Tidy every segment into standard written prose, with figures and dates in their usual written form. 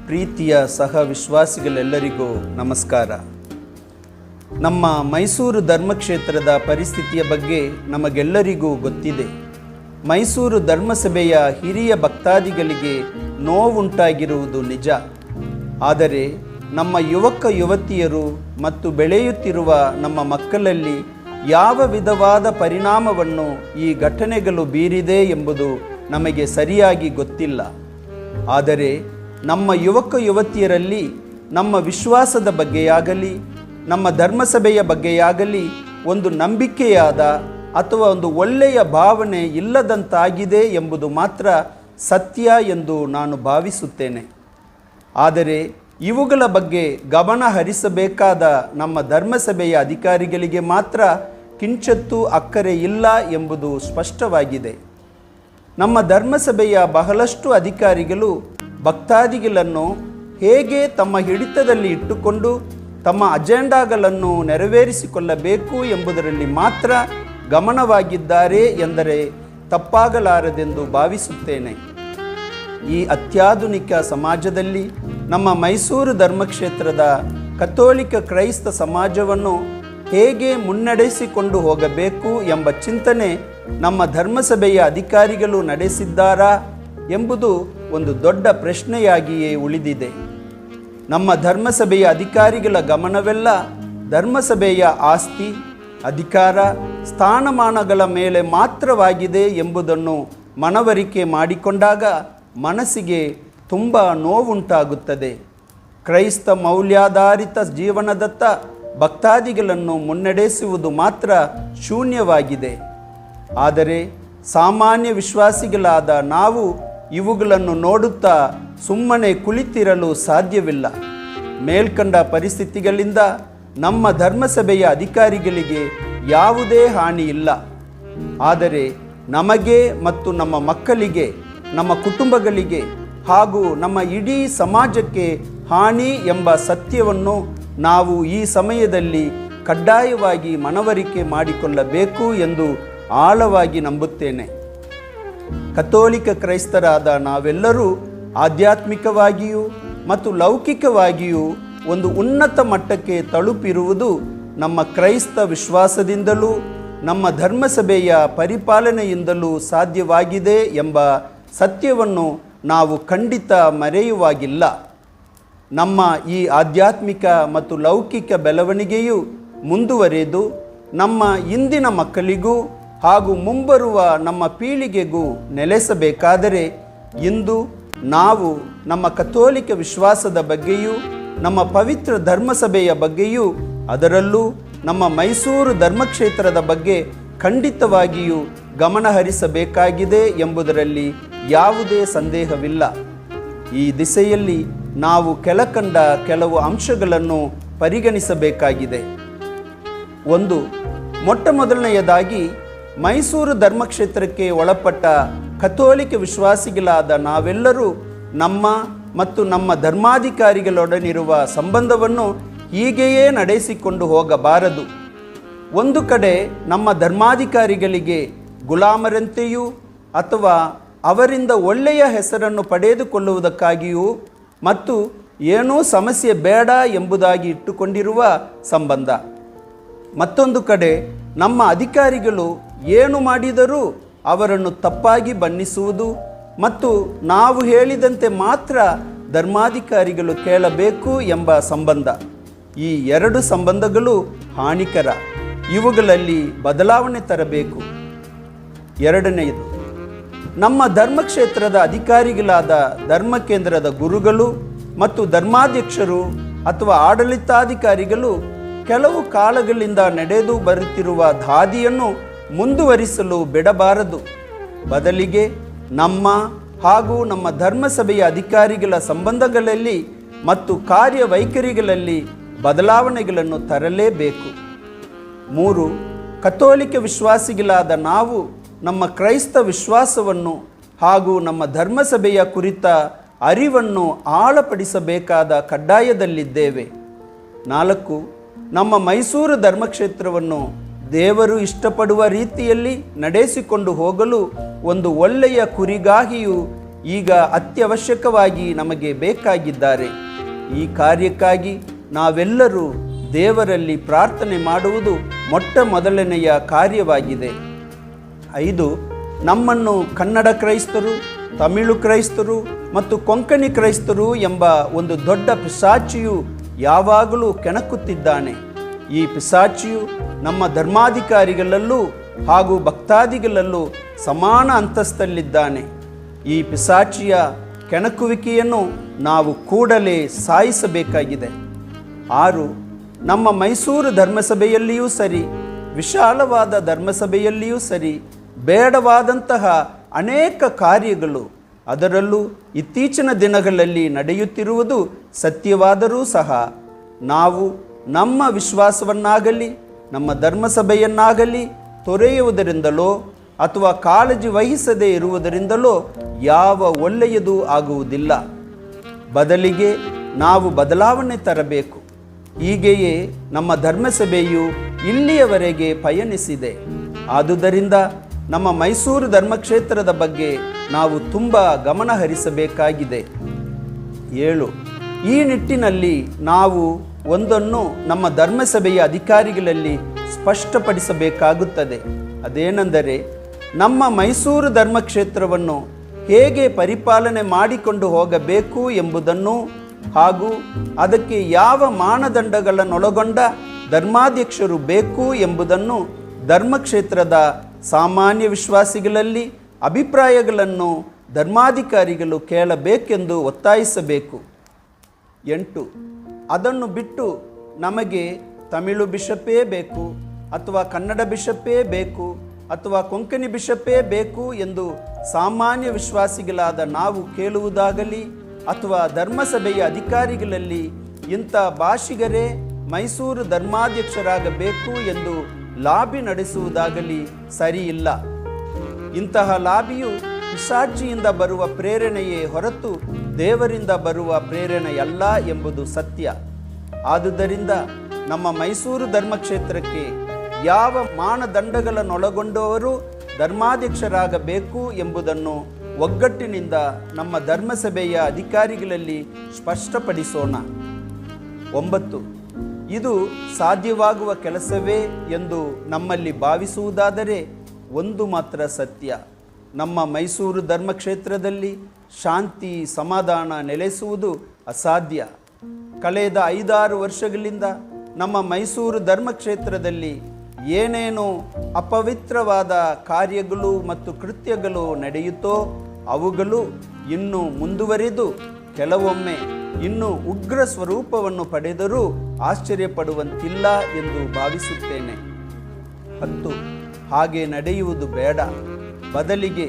ಪ್ರೀತಿಯ ಸಹ ವಿಶ್ವಾಸಿಗಳೆಲ್ಲರಿಗೂ ನಮಸ್ಕಾರ. ನಮ್ಮ ಮೈಸೂರು ಧರ್ಮಕ್ಷೇತ್ರದ ಪರಿಸ್ಥಿತಿಯ ಬಗ್ಗೆ ನಮಗೆಲ್ಲರಿಗೂ ಗೊತ್ತಿದೆ. ಮೈಸೂರು ಧರ್ಮಸಭೆಯ ಹಿರಿಯ ಭಕ್ತಾದಿಗಳಿಗೆ ನೋವುಂಟಾಗಿರುವುದು ನಿಜ. ಆದರೆ ನಮ್ಮ ಯುವಕ ಯುವತಿಯರು ಮತ್ತು ಬೆಳೆಯುತ್ತಿರುವ ನಮ್ಮ ಮಕ್ಕಳಲ್ಲಿ ಯಾವ ವಿಧವಾದ ಪರಿಣಾಮವನ್ನು ಈ ಘಟನೆಗಳು ಬೀರಿದೆ ಎಂಬುದು ನಮಗೆ ಸರಿಯಾಗಿ ಗೊತ್ತಿಲ್ಲ. ಆದರೆ ನಮ್ಮ ಯುವಕ ಯುವತಿಯರಲ್ಲಿ ನಮ್ಮ ವಿಶ್ವಾಸದ ಬಗ್ಗೆಯಾಗಲಿ ನಮ್ಮ ಧರ್ಮಸಭೆಯ ಬಗ್ಗೆಯಾಗಲಿ ಒಂದು ನಂಬಿಕೆಯಾದ ಅಥವಾ ಒಂದು ಒಳ್ಳೆಯ ಭಾವನೆ ಇಲ್ಲದಂತಾಗಿದೆ ಎಂಬುದು ಮಾತ್ರ ಸತ್ಯ ಎಂದು ನಾನು ಭಾವಿಸುತ್ತೇನೆ. ಆದರೆ ಇವುಗಳ ಬಗ್ಗೆ ಗಮನ ಹರಿಸಬೇಕಾದ ನಮ್ಮ ಧರ್ಮಸಭೆಯ ಅಧಿಕಾರಿಗಳಿಗೆ ಮಾತ್ರ ಕಿಂಚತ್ತೂ ಅಕ್ಕರೆ ಇಲ್ಲ ಎಂಬುದು ಸ್ಪಷ್ಟವಾಗಿದೆ. ನಮ್ಮ ಧರ್ಮಸಭೆಯ ಬಹಳಷ್ಟು ಅಧಿಕಾರಿಗಳು ಭಕ್ತಾದಿಗಳನ್ನು ಹೇಗೆ ತಮ್ಮ ಹಿಡಿತದಲ್ಲಿ ಇಟ್ಟುಕೊಂಡು ತಮ್ಮ ಅಜೆಂಡಾಗಳನ್ನು ನೆರವೇರಿಸಿಕೊಳ್ಳಬೇಕು ಎಂಬುದರಲ್ಲಿ ಮಾತ್ರ ಗಮನವಾಗಿದ್ದಾರೆ ಎಂದರೆ ತಪ್ಪಾಗಲಾರದೆಂದು ಭಾವಿಸುತ್ತೇನೆ. ಈ ಅತ್ಯಾಧುನಿಕ ಸಮಾಜದಲ್ಲಿ ನಮ್ಮ ಮೈಸೂರು ಧರ್ಮಕ್ಷೇತ್ರದ ಕಥೋಲಿಕ ಕ್ರೈಸ್ತ ಸಮಾಜವನ್ನು ಹೇಗೆ ಮುನ್ನಡೆಸಿಕೊಂಡು ಹೋಗಬೇಕು ಎಂಬ ಚಿಂತನೆ ನಮ್ಮ ಧರ್ಮಸಭೆಯ ಅಧಿಕಾರಿಗಳು ನಡೆಸಿದ್ದಾರಾ ಎಂಬುದು ಒಂದು ದೊಡ್ಡ ಪ್ರಶ್ನೆಯಾಗಿಯೇ ಉಳಿದಿದೆ. ನಮ್ಮ ಧರ್ಮಸಭೆಯ ಅಧಿಕಾರಿಗಳ ಗಮನವೆಲ್ಲ ಧರ್ಮಸಭೆಯ ಆಸ್ತಿ, ಅಧಿಕಾರ, ಸ್ಥಾನಮಾನಗಳ ಮೇಲೆ ಮಾತ್ರವಾಗಿದೆ ಎಂಬುದನ್ನು ಮನವರಿಕೆ ಮಾಡಿಕೊಂಡಾಗ ಮನಸ್ಸಿಗೆ ತುಂಬ ನೋವುಂಟಾಗುತ್ತದೆ. ಕ್ರೈಸ್ತ ಮೌಲ್ಯಾಧಾರಿತ ಜೀವನದತ್ತ ಭಕ್ತಾದಿಗಳನ್ನು ಮುನ್ನಡೆಸುವುದು ಮಾತ್ರ ಶೂನ್ಯವಾಗಿದೆ. ಆದರೆ ಸಾಮಾನ್ಯ ವಿಶ್ವಾಸಿಗಳಾದ ನಾವು ಇವುಗಳನ್ನು ನೋಡುತ್ತಾ ಸುಮ್ಮನೆ ಕುಳಿತಿರಲು ಸಾಧ್ಯವಿಲ್ಲ. ಮೇಲ್ಕಂಡ ಪರಿಸ್ಥಿತಿಗಳಿಂದ ನಮ್ಮ ಧರ್ಮಸಭೆಯ ಅಧಿಕಾರಿಗಳಿಗೆ ಯಾವುದೇ ಹಾನಿ ಇಲ್ಲ. ಆದರೆ ನಮಗೆ ಮತ್ತು ನಮ್ಮ ಮಕ್ಕಳಿಗೆ, ನಮ್ಮ ಕುಟುಂಬಗಳಿಗೆ ಹಾಗೂ ನಮ್ಮ ಇಡೀ ಸಮಾಜಕ್ಕೆ ಹಾನಿ ಎಂಬ ಸತ್ಯವನ್ನು ನಾವು ಈ ಸಮಯದಲ್ಲಿ ಕಡ್ಡಾಯವಾಗಿ ಮನವರಿಕೆ ಮಾಡಿಕೊಳ್ಳಬೇಕು ಎಂದು ಆಳವಾಗಿ ನಂಬುತ್ತೇನೆ. ಕಥೋಲಿಕ ಕ್ರೈಸ್ತರಾದ ನಾವೆಲ್ಲರೂ ಆಧ್ಯಾತ್ಮಿಕವಾಗಿಯೂ ಮತ್ತು ಲೌಕಿಕವಾಗಿಯೂ ಒಂದು ಉನ್ನತ ಮಟ್ಟಕ್ಕೆ ತಲುಪಿರುವುದು ನಮ್ಮ ಕ್ರೈಸ್ತ ವಿಶ್ವಾಸದಿಂದಲೂ ನಮ್ಮ ಧರ್ಮಸಭೆಯ ಪರಿಪಾಲನೆಯಿಂದಲೂ ಸಾಧ್ಯವಾಗಿದೆ ಎಂಬ ಸತ್ಯವನ್ನು ನಾವು ಖಂಡಿತ ಮರೆಯುವಾಗಿಲ್ಲ. ನಮ್ಮ ಈ ಆಧ್ಯಾತ್ಮಿಕ ಮತ್ತು ಲೌಕಿಕ ಬೆಳವಣಿಗೆಯು ಮುಂದುವರೆದು ನಮ್ಮ ಇಂದಿನ ಮಕ್ಕಳಿಗೂ ಹಾಗೂ ಮುಂಬರುವ ನಮ್ಮ ಪೀಳಿಗೆಗೂ ನೆಲೆಸಬೇಕಾದರೆ ಇಂದು ನಾವು ನಮ್ಮ ಕಥೋಲಿಕ ವಿಶ್ವಾಸದ ಬಗ್ಗೆಯೂ ನಮ್ಮ ಪವಿತ್ರ ಧರ್ಮಸಭೆಯ ಬಗ್ಗೆಯೂ ಅದರಲ್ಲೂ ನಮ್ಮ ಮೈಸೂರು ಧರ್ಮಕ್ಷೇತ್ರದ ಬಗ್ಗೆ ಖಂಡಿತವಾಗಿಯೂ ಗಮನಹರಿಸಬೇಕಾಗಿದೆ ಎಂಬುದರಲ್ಲಿ ಯಾವುದೇ ಸಂದೇಹವಿಲ್ಲ. ಈ ದಿಸೆಯಲ್ಲಿ ನಾವು ಕೆಳಕಂಡ ಕೆಲವು ಅಂಶಗಳನ್ನು ಪರಿಗಣಿಸಬೇಕಾಗಿದೆ. ಒಂದು, ಮೊಟ್ಟಮೊದಲನೆಯದಾಗಿ ಮೈಸೂರು ಧರ್ಮಕ್ಷೇತ್ರಕ್ಕೆ ಒಳಪಟ್ಟ ಕಥೋಲಿಕ ವಿಶ್ವಾಸಿಗಳಾದ ನಾವೆಲ್ಲರೂ ನಮ್ಮ ಮತ್ತು ನಮ್ಮ ಧರ್ಮಾಧಿಕಾರಿಗಳೊಡನಿರುವ ಸಂಬಂಧವನ್ನು ಹೀಗೆಯೇ ನಡೆಸಿಕೊಂಡು ಹೋಗಬಾರದು. ಒಂದು ಕಡೆ ನಮ್ಮ ಧರ್ಮಾಧಿಕಾರಿಗಳಿಗೆ ಗುಲಾಮರಂತೆಯೂ ಅಥವಾ ಅವರಿಂದ ಒಳ್ಳೆಯ ಹೆಸರನ್ನು ಪಡೆದುಕೊಳ್ಳುವುದಕ್ಕಾಗಿಯೂ ಮತ್ತು ಏನೂ ಸಮಸ್ಯೆ ಬೇಡ ಎಂಬುದಾಗಿ ಇಟ್ಟುಕೊಂಡಿರುವ ಸಂಬಂಧ. ಮತ್ತೊಂದು ಕಡೆ ನಮ್ಮ ಅಧಿಕಾರಿಗಳು ಏನು ಮಾಡಿದರೂ ಅವರನ್ನು ತಪ್ಪಾಗಿ ಬಣ್ಣಿಸುವುದು ಮತ್ತು ನಾವು ಹೇಳಿದಂತೆ ಮಾತ್ರ ಧರ್ಮಾಧಿಕಾರಿಗಳು ಕೇಳಬೇಕು ಎಂಬ ಸಂಬಂಧ. ಈ ಎರಡು ಸಂಬಂಧಗಳು ಹಾನಿಕರ. ಇವುಗಳಲ್ಲಿ ಬದಲಾವಣೆ ತರಬೇಕು. ಎರಡನೆಯದು, ನಮ್ಮ ಧರ್ಮಕ್ಷೇತ್ರದ ಅಧಿಕಾರಿಗಳಾದ ಧರ್ಮಕೇಂದ್ರದ ಗುರುಗಳು ಮತ್ತು ಧರ್ಮಾಧ್ಯಕ್ಷರು ಅಥವಾ ಆಡಳಿತಾಧಿಕಾರಿಗಳು ಕೆಲವು ಕಾಲಗಳಿಂದ ನಡೆದು ಬರುತ್ತಿರುವ ಹಾದಿಯನ್ನು ಮುಂದುವರಿಸಲು ಬಿಡಬಾರದು. ಬದಲಿಗೆ ನಮ್ಮ ಹಾಗೂ ನಮ್ಮ ಧರ್ಮಸಭೆಯ ಅಧಿಕಾರಿಗಳ ಸಂಬಂಧಗಳಲ್ಲಿ ಮತ್ತು ಕಾರ್ಯವೈಖರಿಗಳಲ್ಲಿ ಬದಲಾವಣೆಗಳನ್ನು ತರಲೇಬೇಕು. 3, ಕಥೋಲಿಕ ವಿಶ್ವಾಸಿಗಳಾದ ನಾವು ನಮ್ಮ ಕ್ರೈಸ್ತ ವಿಶ್ವಾಸವನ್ನು ಹಾಗೂ ನಮ್ಮ ಧರ್ಮಸಭೆಯ ಕುರಿತ ಅರಿವನ್ನು ಆಳಪಡಿಸಬೇಕಾದ ಕಡ್ಡಾಯದಲ್ಲಿದ್ದೇವೆ. 4, ನಮ್ಮ ಮೈಸೂರು ಧರ್ಮಕ್ಷೇತ್ರವನ್ನು ದೇವರು ಇಷ್ಟಪಡುವ ರೀತಿಯಲ್ಲಿ ನಡೆಸಿಕೊಂಡು ಹೋಗಲು ಒಂದು ಒಳ್ಳೆಯ ಕುರಿಗಾಗಿಯೂ ಈಗ ಅತ್ಯವಶ್ಯಕವಾಗಿ ನಮಗೆ ಬೇಕಾಗಿದ್ದಾರೆ. ಈ ಕಾರ್ಯಕ್ಕಾಗಿ ನಾವೆಲ್ಲರೂ ದೇವರಲ್ಲಿ ಪ್ರಾರ್ಥನೆ ಮಾಡುವುದು ಮೊಟ್ಟ ಮೊದಲನೆಯ ಕಾರ್ಯವಾಗಿದೆ. 5. ನಮ್ಮನ್ನು ಕನ್ನಡ ಕ್ರೈಸ್ತರು, ತಮಿಳು ಕ್ರೈಸ್ತರು ಮತ್ತು ಕೊಂಕಣಿ ಕ್ರೈಸ್ತರು ಎಂಬ ಒಂದು ದೊಡ್ಡ ಪಿಶಾಚಿಯು ಯಾವಾಗಲೂ ಕೆಣಕುತ್ತಿದ್ದಾನೆ. ಈ ಪಿಶಾಚಿಯು ನಮ್ಮ ಧರ್ಮಾಧಿಕಾರಿಗಳಲ್ಲೂ ಹಾಗೂ ಭಕ್ತಾದಿಗಳಲ್ಲೂ ಸಮಾನ ಅಂತಸ್ತಲ್ಲಿದ್ದಾನೆ. ಈ ಪಿಶಾಚಿಯ ಕೆಣಕುವಿಕೆಯನ್ನು ನಾವು ಕೂಡಲೇ ಸಾಯಿಸಬೇಕಾಗಿದೆ. 6. ನಮ್ಮ ಮೈಸೂರು ಧರ್ಮಸಭೆಯಲ್ಲಿಯೂ ಸರಿ, ವಿಶಾಲವಾದ ಧರ್ಮಸಭೆಯಲ್ಲಿಯೂ ಸರಿ, ಬೇಡವಾದಂತಹ ಅನೇಕ ಕಾರ್ಯಗಳು, ಅದರಲ್ಲೂ ಇತ್ತೀಚಿನ ದಿನಗಳಲ್ಲಿ ನಡೆಯುತ್ತಿರುವುದು ಸತ್ಯವಾದರೂ ಸಹ ನಾವು ನಮ್ಮ ವಿಶ್ವಾಸವನ್ನಾಗಲಿ ನಮ್ಮ ಧರ್ಮಸಭೆಯನ್ನಾಗಲಿ ತೊರೆಯುವುದರಿಂದಲೋ ಅಥವಾ ಕಾಳಜಿ ವಹಿಸದೇ ಇರುವುದರಿಂದಲೋ ಯಾವ ಒಳ್ಳೆಯದೂ ಆಗುವುದಿಲ್ಲ. ಬದಲಿಗೆ ನಾವು ಬದಲಾವಣೆ ತರಬೇಕು. ಹೀಗೆಯೇ ನಮ್ಮ ಧರ್ಮಸಭೆಯು ಇಲ್ಲಿಯವರೆಗೆ ಪಯಣಿಸಿದೆ. ಆದುದರಿಂದ ನಮ್ಮ ಮೈಸೂರು ಧರ್ಮಕ್ಷೇತ್ರದ ಬಗ್ಗೆ ನಾವು ತುಂಬ ಗಮನ ಹರಿಸಬೇಕಾಗಿದೆ. 7. ಈ ನಿಟ್ಟಿನಲ್ಲಿ ನಾವು ಒಂದನ್ನು ನಮ್ಮ ಧರ್ಮಸಭೆಯ ಅಧಿಕಾರಿಗಳಲ್ಲಿ ಸ್ಪಷ್ಟಪಡಿಸಬೇಕಾಗುತ್ತದೆ. ಅದೇನೆಂದರೆ, ನಮ್ಮ ಮೈಸೂರು ಧರ್ಮಕ್ಷೇತ್ರವನ್ನು ಹೇಗೆ ಪರಿಪಾಲನೆ ಮಾಡಿಕೊಂಡು ಹೋಗಬೇಕು ಎಂಬುದನ್ನು ಹಾಗೂ ಅದಕ್ಕೆ ಯಾವ ಮಾನದಂಡಗಳನ್ನೊಳಗೊಂಡ ಧರ್ಮಾಧ್ಯಕ್ಷರು ಬೇಕು ಎಂಬುದನ್ನು ಧರ್ಮಕ್ಷೇತ್ರದ ಸಾಮಾನ್ಯ ವಿಶ್ವಾಸಿಗಳಲ್ಲಿ ಅಭಿಪ್ರಾಯಗಳನ್ನು ಧರ್ಮಾಧಿಕಾರಿಗಳು ಕೇಳಬೇಕೆಂದು ಒತ್ತಾಯಿಸಬೇಕು. 8. ಅದನ್ನು ಬಿಟ್ಟು ನಮಗೆ ತಮಿಳು ಬಿಷಪ್ಪೇ ಬೇಕು ಅಥವಾ ಕನ್ನಡ ಬಿಷಪ್ಪೇ ಬೇಕು ಅಥವಾ ಕೊಂಕಣಿ ಬಿಷಪ್ಪೇ ಬೇಕು ಎಂದು ಸಾಮಾನ್ಯ ವಿಶ್ವಾಸಿಗಳಾದ ನಾವು ಕೇಳುವುದಾಗಲಿ ಅಥವಾ ಧರ್ಮಸಭೆಯ ಅಧಿಕಾರಿಗಳಲ್ಲಿ ಇಂಥ ಭಾಷಿಗರೇ ಮೈಸೂರು ಧರ್ಮಾಧ್ಯಕ್ಷರಾಗಬೇಕು ಎಂದು ಲಾಬಿ ನಡೆಸುವುದಾಗಲಿ ಸರಿಯಿಲ್ಲ. ಇಂತಹ ಲಾಬಿಯು ಪಿಶಾಚಿಯಿಂದ ಬರುವ ಪ್ರೇರಣೆಯೇ ಹೊರತು ದೇವರಿಂದ ಬರುವ ಪ್ರೇರಣೆಯಲ್ಲ ಎಂಬುದು ಸತ್ಯ. ಆದುದರಿಂದ ನಮ್ಮ ಮೈಸೂರು ಧರ್ಮಕ್ಷೇತ್ರಕ್ಕೆ ಯಾವ ಮಾನದಂಡಗಳನ್ನೊಳಗೊಂಡವರು ಧರ್ಮಾಧ್ಯಕ್ಷರಾಗಬೇಕು ಎಂಬುದನ್ನು ಒಗ್ಗಟ್ಟಿನಿಂದ ನಮ್ಮ ಧರ್ಮಸಭೆಯ ಅಧಿಕಾರಿಗಳಲ್ಲಿ ಸ್ಪಷ್ಟಪಡಿಸೋಣ. 9. ಇದು ಸಾಧ್ಯವಾಗುವ ಕೆಲಸವೇ ಎಂದು ನಮ್ಮಲ್ಲಿ ಭಾವಿಸುವುದಾದರೆ ಒಂದು ಮಾತ್ರ ಸತ್ಯ: ನಮ್ಮ ಮೈಸೂರು ಧರ್ಮಕ್ಷೇತ್ರದಲ್ಲಿ ಶಾಂತಿ ಸಮಾಧಾನ ನೆಲೆಸುವುದು ಅಸಾಧ್ಯ. ಕಳೆದ 5-6 ವರ್ಷಗಳಿಂದ ನಮ್ಮ ಮೈಸೂರು ಧರ್ಮಕ್ಷೇತ್ರದಲ್ಲಿ ಏನೇನು ಅಪವಿತ್ರವಾದ ಕಾರ್ಯಗಳು ಮತ್ತು ಕೃತ್ಯಗಳು ನಡೆಯುತ್ತೋ ಅವುಗಳು ಇನ್ನೂ ಮುಂದುವರಿದು ಕೆಲವೊಮ್ಮೆ ಇನ್ನೂ ಉಗ್ರ ಸ್ವರೂಪವನ್ನು ಪಡೆದರೂ ಆಶ್ಚರ್ಯಪಡುವಂತಿಲ್ಲ ಎಂದು ಭಾವಿಸುತ್ತೇನೆ. 10. ಹಾಗೆ ನಡೆಯುವುದು ಬೇಡ. ಬದಲಿಗೆ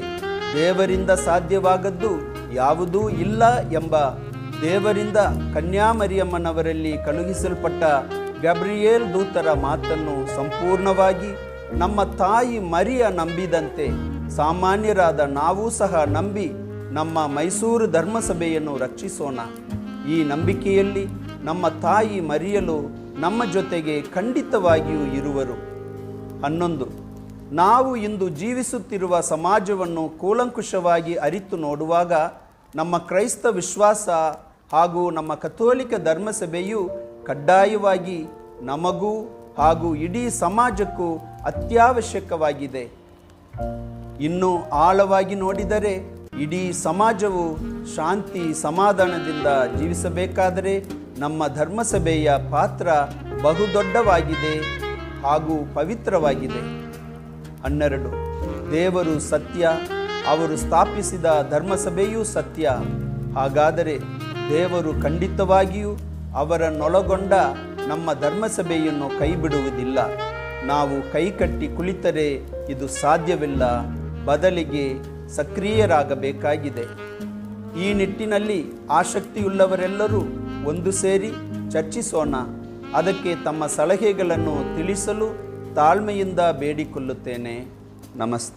ದೇವರಿಂದ ಸಾಧ್ಯವಾಗದ್ದು ಯಾವುದೂ ಇಲ್ಲ ಎಂಬ ದೇವರಿಂದ ಕನ್ಯಾಮರಿಯಮ್ಮನವರಲ್ಲಿ ಕಳುಹಿಸಲ್ಪಟ್ಟ ಗಬ್ರಿಯೇಲ್ ದೂತರ ಮಾತನ್ನು ಸಂಪೂರ್ಣವಾಗಿ ನಮ್ಮ ತಾಯಿ ಮರಿಯ ನಂಬಿದಂತೆ ಸಾಮಾನ್ಯರಾದ ನಾವೂ ಸಹ ನಂಬಿ ನಮ್ಮ ಮೈಸೂರು ಧರ್ಮಸಭೆಯನ್ನು ರಕ್ಷಿಸೋಣ. ಈ ನಂಬಿಕೆಯಲ್ಲಿ ನಮ್ಮ ತಾಯಿ ಮರಿಯಲು ನಮ್ಮ ಜೊತೆಗೆ ಖಂಡಿತವಾಗಿಯೂ ಇರುವರು. 11. ನಾವು ಇಂದು ಜೀವಿಸುತ್ತಿರುವ ಸಮಾಜವನ್ನು ಕೂಲಂಕುಷವಾಗಿ ಅರಿತು ನೋಡುವಾಗ ನಮ್ಮ ಕ್ರೈಸ್ತ ವಿಶ್ವಾಸ ಹಾಗೂ ನಮ್ಮ ಕಥೋಲಿಕ ಧರ್ಮಸಭೆಯು ಕಡ್ಡಾಯವಾಗಿ ನಮಗೂ ಹಾಗೂ ಇಡೀ ಸಮಾಜಕ್ಕೂ ಅತ್ಯವಶ್ಯಕವಾಗಿದೆ. ಇನ್ನು ಆಳವಾಗಿ ನೋಡಿದರೆ ಇಡೀ ಸಮಾಜವು ಶಾಂತಿ ಸಮಾಧಾನದಿಂದ ಜೀವಿಸಬೇಕಾದರೆ ನಮ್ಮ ಧರ್ಮಸಭೆಯ ಪಾತ್ರ ಬಹುದೊಡ್ಡವಾಗಿದೆ ಹಾಗೂ ಪವಿತ್ರವಾಗಿದೆ. 12. ದೇವರು ಸತ್ಯ, ಅವರು ಸ್ಥಾಪಿಸಿದ ಧರ್ಮಸಭೆಯೂ ಸತ್ಯ. ಹಾಗಾದರೆ ದೇವರು ಖಂಡಿತವಾಗಿಯೂ ಅವರನ್ನೊಳಗೊಂಡ ನಮ್ಮ ಧರ್ಮಸಭೆಯನ್ನು ಕೈಬಿಡುವುದಿಲ್ಲ. ನಾವು ಕೈಕಟ್ಟಿ ಕುಳಿತರೆ ಇದು ಸಾಧ್ಯವಿಲ್ಲ. ಬದಲಿಗೆ ಸಕ್ರಿಯರಾಗಬೇಕಾಗಿದೆ. ಈ ನಿಟ್ಟಿನಲ್ಲಿ ಆಸಕ್ತಿಯುಳ್ಳವರೆಲ್ಲರೂ ಒಂದು ಸೇರಿ ಚರ್ಚಿಸೋಣ. ಅದಕ್ಕೆ ತಮ್ಮ ಸಲಹೆಗಳನ್ನು ತಿಳಿಸಲು ತಾಳ್ಮೆಯಿಂದ ಬೇಡಿಕೊಳ್ಳುತ್ತೇನೆ. ನಮಸ್ತೆ.